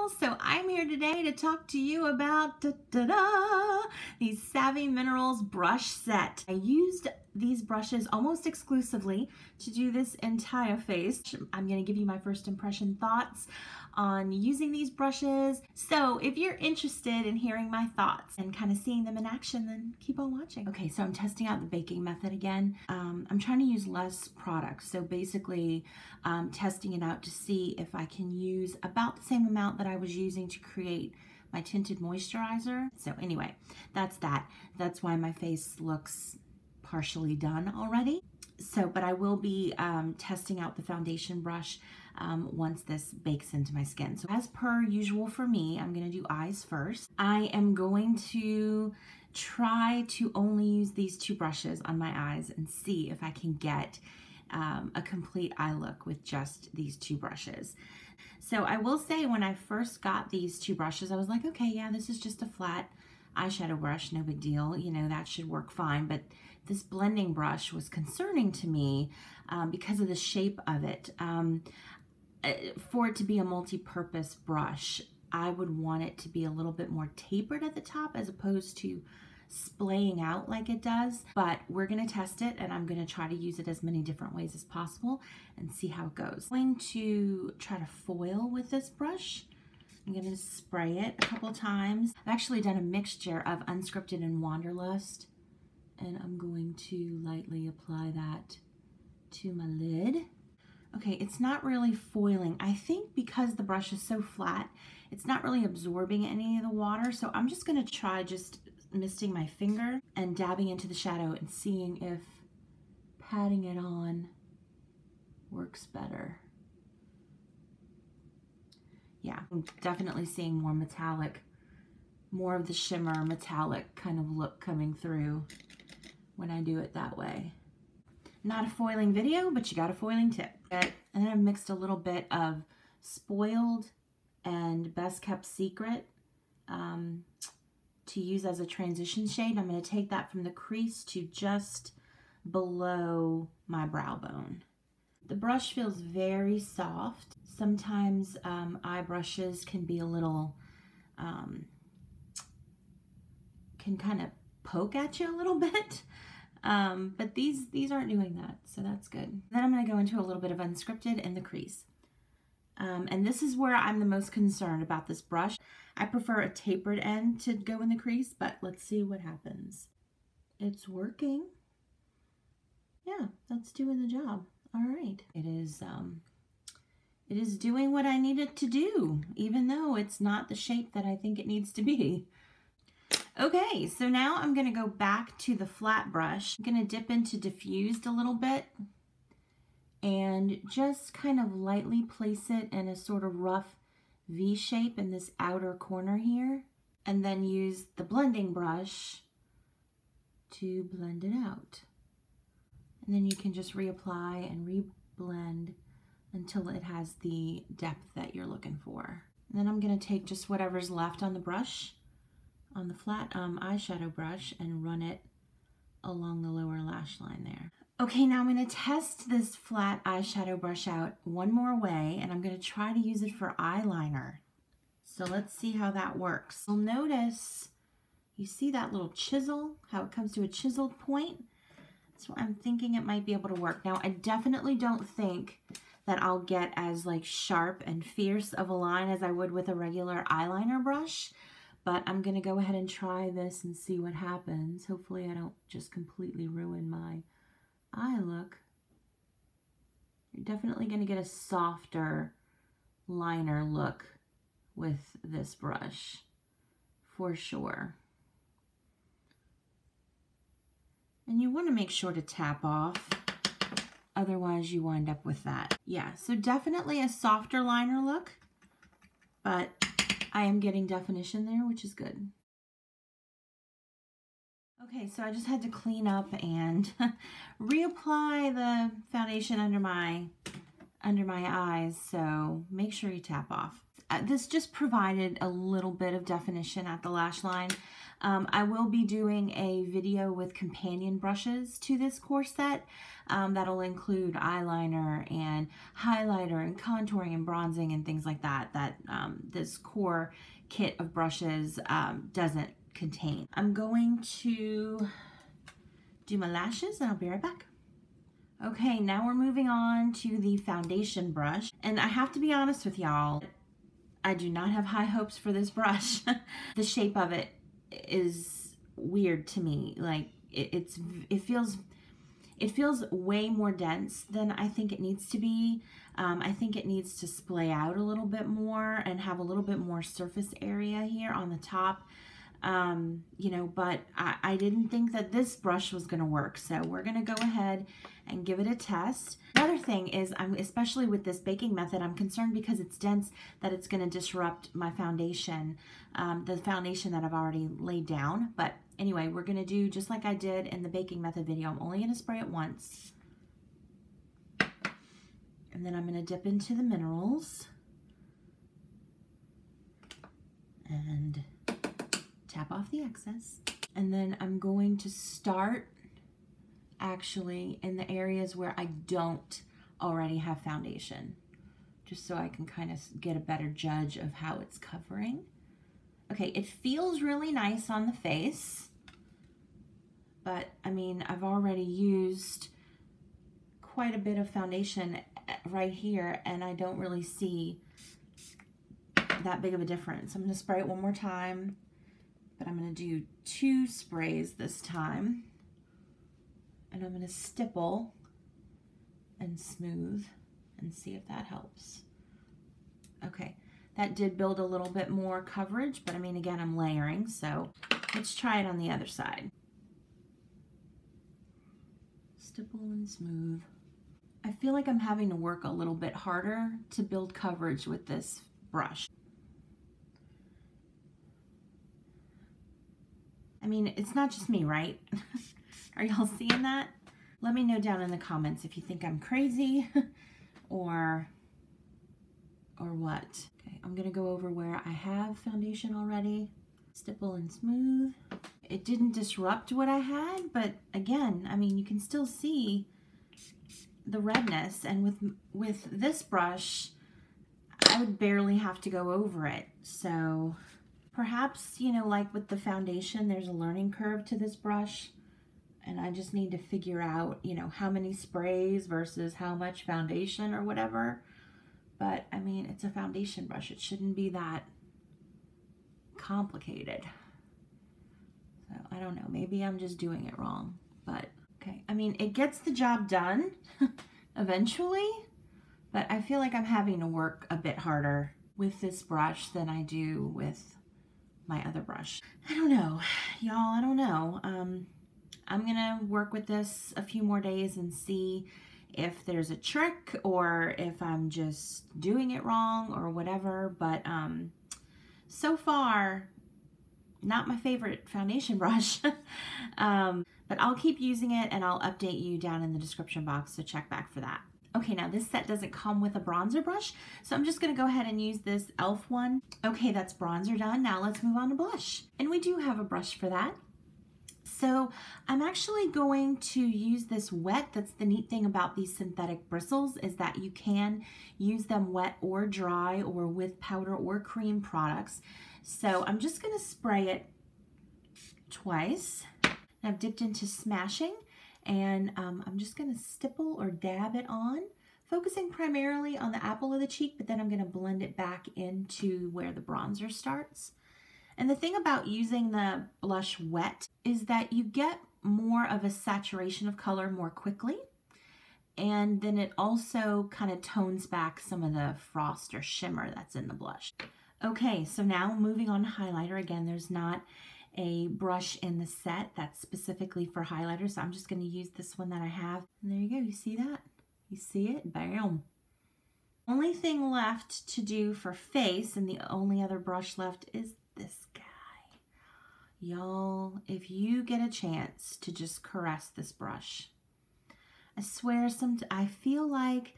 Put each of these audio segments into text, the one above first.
So I'm here today to talk to you about these Savvy Minerals brush set. I used these brushes almost exclusively to do this entire face. I'm going to give you my first impression thoughts on using these brushes. So if you're interested in hearing my thoughts and kind of seeing them in action, then keep on watching. Okay, so I'm testing out the baking method again. I'm trying to use less products. So basically testing it out to see if I can use about the same amount that I was using to create my tinted moisturizer. So anyway, that's that. That's why my face looks partially done already. So, but I will be testing out the foundation brush once this bakes into my skin. So as per usual for me, I'm going to do eyes first. I am going to try to only use these two brushes on my eyes and see if I can get a complete eye look with just these two brushes. So I will say when I first got these two brushes, I was like, okay, yeah, this is just a flat eyeshadow brush, no big deal, you know, that should work fine. But this blending brush was concerning to me because of the shape of it. For it to be a multi-purpose brush, I would want it to be a little bit more tapered at the top as opposed to splaying out like it does. But we're going to test it, and I'm going to try to use it as many different ways as possible and see how it goes. I'm going to try to foil with this brush. I'm going to spray it a couple times. I've actually done a mixture of Unscripted and Wanderlust, and I'm going to lightly apply that to my lid. Okay, it's not really foiling. I think because the brush is so flat, it's not really absorbing any of the water. So I'm just going to try just misting my finger and dabbing into the shadow and seeing if patting it on works better. Yeah, I'm definitely seeing more metallic, more of the shimmer metallic kind of look coming through when I do it that way. Not a foiling video, but you got a foiling tip. And then I mixed a little bit of Spoiled and Best Kept Secret to use as a transition shade. I'm going to take that from the crease to just below my brow bone. The brush feels very soft. Sometimes eye brushes can be a little, can kind of poke at you a little bit. But these aren't doing that, so that's good. Then I'm going to go into a little bit of Unscripted in the crease. And this is where I'm the most concerned about this brush. I prefer a tapered end to go in the crease, but let's see what happens. It's working. Yeah, that's doing the job. All right. It is doing what I need it to do, even though it's not the shape that I think it needs to be. Okay, so now I'm going to go back to the flat brush. I'm going to dip into Diffused a little bit and just kind of lightly place it in a sort of rough V shape in this outer corner here, and then use the blending brush to blend it out. And then you can just reapply and reblend until it has the depth that you're looking for. And then I'm going to take just whatever's left on the brush, on the flat eyeshadow brush, and run it along the lower lash line there. Okay, now I'm going to test this flat eyeshadow brush out one more way, and I'm going to try to use it for eyeliner. So let's see how that works. You'll notice, you see that little chisel, how it comes to a chiseled point? So I'm thinking it might be able to work. Now, I definitely don't think that I'll get as like sharp and fierce of a line as I would with a regular eyeliner brush. But I'm going to go ahead and try this and see what happens. Hopefully I don't just completely ruin my eye look. You're definitely going to get a softer liner look with this brush, for sure. And you want to make sure to tap off, otherwise you wind up with that. Yeah, so definitely a softer liner look, but I am getting definition there, which is good. Okay, so I just had to clean up and reapply the foundation under my eyes, so make sure you tap off. this just provided a little bit of definition at the lash line. I will be doing a video with companion brushes to this core set. That'll include eyeliner and highlighter and contouring and bronzing and things like that this core kit of brushes doesn't contain. I'm going to do my lashes and I'll be right back. Okay, now we're moving on to the foundation brush. And I have to be honest with y'all, I do not have high hopes for this brush. The shape of it is weird to me. Like it feels way more dense than I think it needs to be. I think it needs to splay out a little bit more and have a little bit more surface area here on the top. You know, but I didn't think that this brush was going to work. So we're going to go ahead and give it a test. Another thing is, especially with this baking method, I'm concerned because it's dense that it's going to disrupt my foundation, the foundation that I've already laid down. But anyway, we're going to do just like I did in the baking method video. I'm only going to spray it once. And then I'm going to dip into the minerals. And tap off the excess. And then I'm going to start actually in the areas where I don't already have foundation, just so I can kind of get a better judge of how it's covering. Okay, it feels really nice on the face, but I mean, I've already used quite a bit of foundation right here and I don't really see that big of a difference. I'm going to spray it one more time. But I'm going to do 2 sprays this time. And I'm going to stipple and smooth and see if that helps. Okay, that did build a little bit more coverage, but I mean, again, I'm layering, so let's try it on the other side. Stipple and smooth. I feel like I'm having to work a little bit harder to build coverage with this brush. I mean, it's not just me, right? Are y'all seeing that? Let me know down in the comments if you think I'm crazy or what. Okay, I'm gonna go over where I have foundation already. Stipple and smooth. It didn't disrupt what I had, but again, I mean, you can still see the redness, and with this brush, I would barely have to go over it. So perhaps, you know, like with the foundation, there's a learning curve to this brush, and I just need to figure out, you know, how many sprays versus how much foundation or whatever. But I mean, it's a foundation brush. It shouldn't be that complicated. So I don't know, maybe I'm just doing it wrong, but okay. I mean, it gets the job done eventually, but I feel like I'm having to work a bit harder with this brush than I do with my other brush. I don't know, y'all, I don't know. I'm gonna work with this a few more days and see if there's a trick or if I'm just doing it wrong or whatever, but so far, not my favorite foundation brush. But I'll keep using it and I'll update you down in the description box, so check back for that. Okay, now this set doesn't come with a bronzer brush, so I'm just gonna go ahead and use this e.l.f. one. Okay, that's bronzer done. Now let's move on to blush. And we do have a brush for that. So I'm actually going to use this wet. That's the neat thing about these synthetic bristles, is that you can use them wet or dry or with powder or cream products. So I'm just gonna spray it twice. I've dipped into smashing, and I'm just gonna stipple or dab it on, focusing primarily on the apple of the cheek, but then I'm gonna blend it back into where the bronzer starts. And the thing about using the blush wet is that you get more of a saturation of color more quickly, and then it also kind of tones back some of the frost or shimmer that's in the blush. Okay, so now moving on to highlighter. Again, there's not a brush in the set that's specifically for highlighter, so I'm just going to use this one that I have. And there you go, you see that? You see it? Bam! Only thing left to do for face, and the only other brush left, is this guy. Y'all, if you get a chance to just caress this brush, I swear I feel like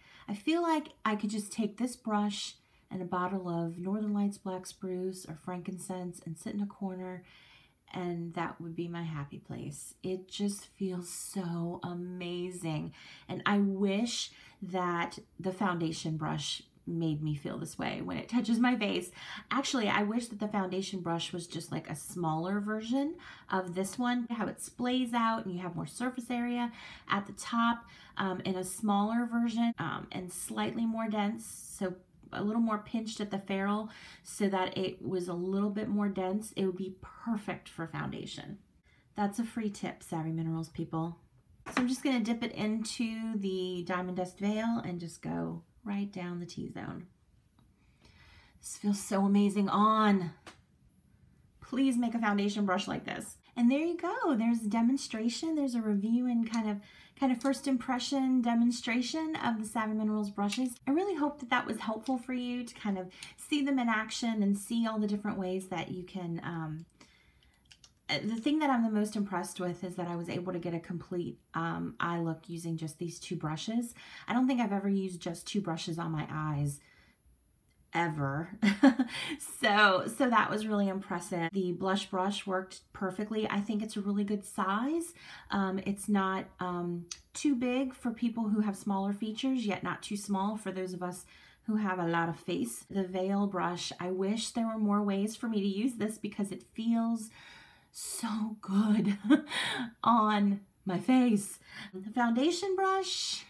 I could just take this brush and a bottle of Northern Lights Black Spruce or frankincense and sit in a corner, and that would be my happy place. It just feels so amazing. And I wish that the foundation brush made me feel this way when it touches my face. Actually, I wish that the foundation brush was just like a smaller version of this one, how it splays out and you have more surface area at the top, in a smaller version, and slightly more dense, so a little more pinched at the ferrule so that it was a little bit more dense. It would be perfect for foundation. That's a free tip, Savvy Minerals people. So I'm just going to dip it into the Diamond Dust Veil and just go right down the T-zone. This feels so amazing on. Please make a foundation brush like this. And there you go. There's a demonstration. There's a review and kind of first impression demonstration of the Savvy Minerals brushes. I really hope that that was helpful for you to kind of see them in action and see all the different ways that you can. The thing that I'm the most impressed with is that I was able to get a complete eye look using just these two brushes. I don't think I've ever used just two brushes on my eyes ever. so that was really impressive. The blush brush worked perfectly. I think it's a really good size. It's not too big for people who have smaller features, yet not too small for those of us who have a lot of face. The veil brush, I wish there were more ways for me to use this because it feels so good on my face. The foundation brush,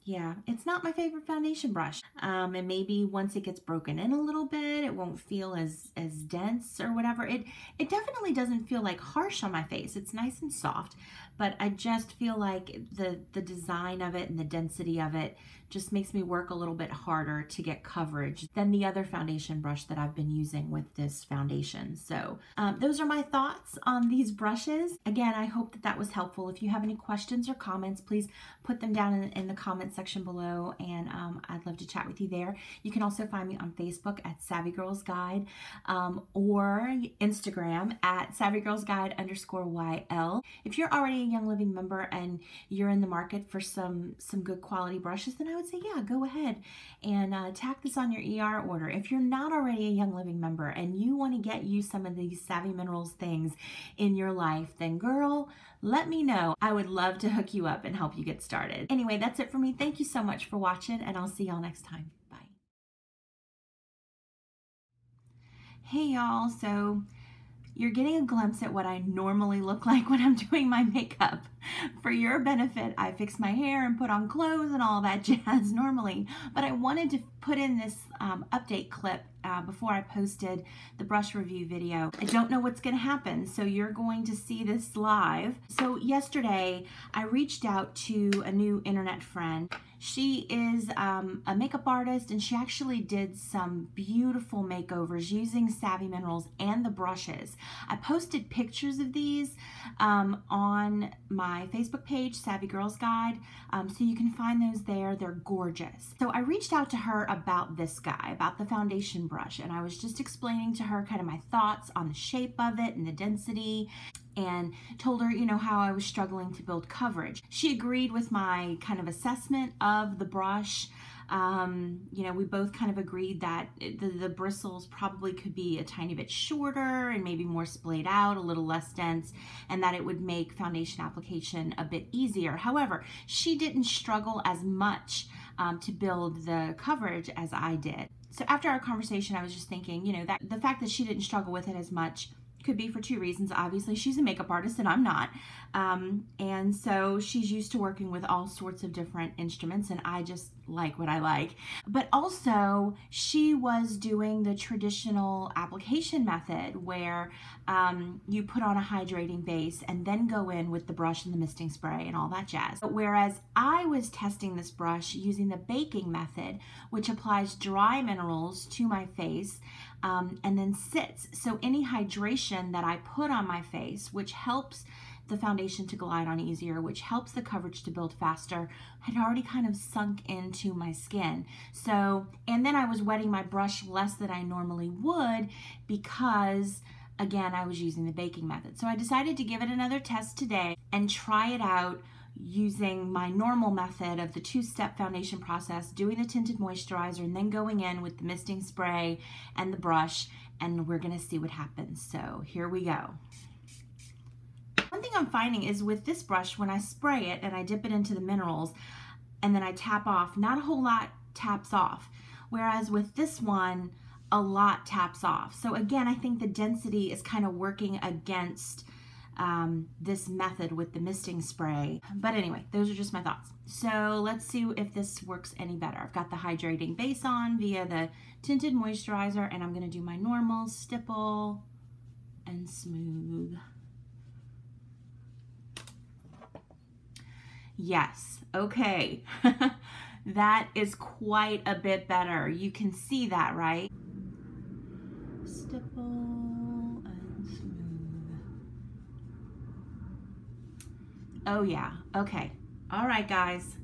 yeah, it's not my favorite foundation brush. And maybe once it gets broken in a little bit, it won't feel as dense or whatever. It definitely doesn't feel like harsh on my face. It's nice and soft, but I just feel like the design of it and the density of it just makes me work a little bit harder to get coverage than the other foundation brush that I've been using with this foundation. So those are my thoughts on these brushes. Again, I hope that that was helpful. If you have any questions or comments, please put them down in the comment section below, and I'd love to chat with you there. You can also find me on Facebook at Savvy Girls Guide, or Instagram at SavvyGirlsGuide_YL. If you're already a Young Living member and you're in the market for some good quality brushes, then I would say, yeah, go ahead and tack this on your ER order. If you're not already a Young Living member and you want to get you some of these Savvy Minerals things in your life, then girl, let me know. I would love to hook you up and help you get started. Anyway, that's it for me. Thank you so much for watching, and I'll see y'all next time. Bye. Hey y'all, so you're getting a glimpse at what I normally look like when I'm doing my makeup. For your benefit, I fix my hair and put on clothes and all that jazz normally, but I wanted to put in this update clip before I posted the brush review video. I don't know what's going to happen, so you're going to see this live. So yesterday, I reached out to a new internet friend. She is a makeup artist, and she actually did some beautiful makeovers using Savvy Minerals and the brushes. I posted pictures of these on my Facebook page, Savvy Girls Guide, so you can find those there. They're gorgeous. So I reached out to her about this guy, about the foundation brush, and I was just explaining to her kind of my thoughts on the shape of it and the density, and told her, you know, how I was struggling to build coverage. She agreed with my kind of assessment of the brush. You know, we both kind of agreed that the bristles probably could be a tiny bit shorter and maybe more splayed out, a little less dense, and that it would make foundation application a bit easier. However, she didn't struggle as much to build the coverage as I did. So after our conversation, I was just thinking, you know, that the fact that she didn't struggle with it as much could be for two reasons. Obviously, she's a makeup artist and I'm not. And so she's used to working with all sorts of different instruments, and I just like what I like. But also, she was doing the traditional application method where you put on a hydrating base and then go in with the brush and the misting spray and all that jazz. Whereas I was testing this brush using the baking method, which applies dry minerals to my face and then sits. So any hydration that I put on my face, which helps the foundation to glide on easier, which helps the coverage to build faster, had already kind of sunk into my skin. So, and then I was wetting my brush less than I normally would because, again, I was using the baking method. So I decided to give it another test today and try it out using my normal method of the two-step foundation process, doing the tinted moisturizer, and then going in with the misting spray and the brush, and we're gonna see what happens. So here we go. One thing I'm finding is with this brush, when I spray it and I dip it into the minerals and then I tap off, not a whole lot taps off. Whereas with this one, a lot taps off. So again, I think the density is kind of working against this method with the misting spray. But anyway, those are just my thoughts. So let's see if this works any better. I've got the hydrating base on via the tinted moisturizer, and I'm gonna do my normal stipple and smooth. Yes, okay. That is quite a bit better. You can see that, right? Stipple and smooth. Oh yeah, okay. All right, guys.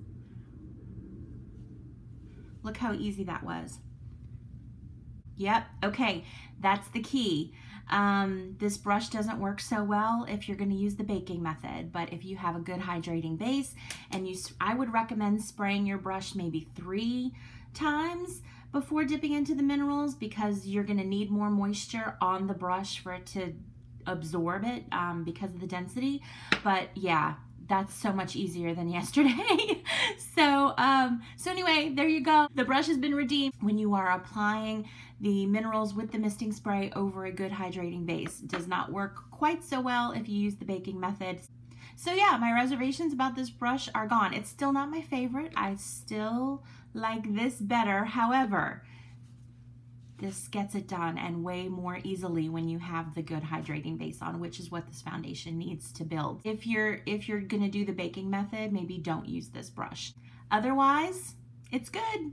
Look how easy that was. Yep, okay, that's the key. This brush doesn't work so well if you're going to use the baking method, but if you have a good hydrating base, and I would recommend spraying your brush maybe 3 times before dipping into the minerals, because you're going to need more moisture on the brush for it to absorb it because of the density. But yeah, that's so much easier than yesterday. So anyway, there you go. The brush has been redeemed. When you are applying the minerals with the misting spray over a good hydrating base, it does not work quite so well if you use the baking method. So yeah, my reservations about this brush are gone. It's still not my favorite. I still like this better. However, this gets it done and way more easily when you have the good hydrating base on, which is what this foundation needs to build. If you're gonna do the baking method, maybe don't use this brush. Otherwise, it's good.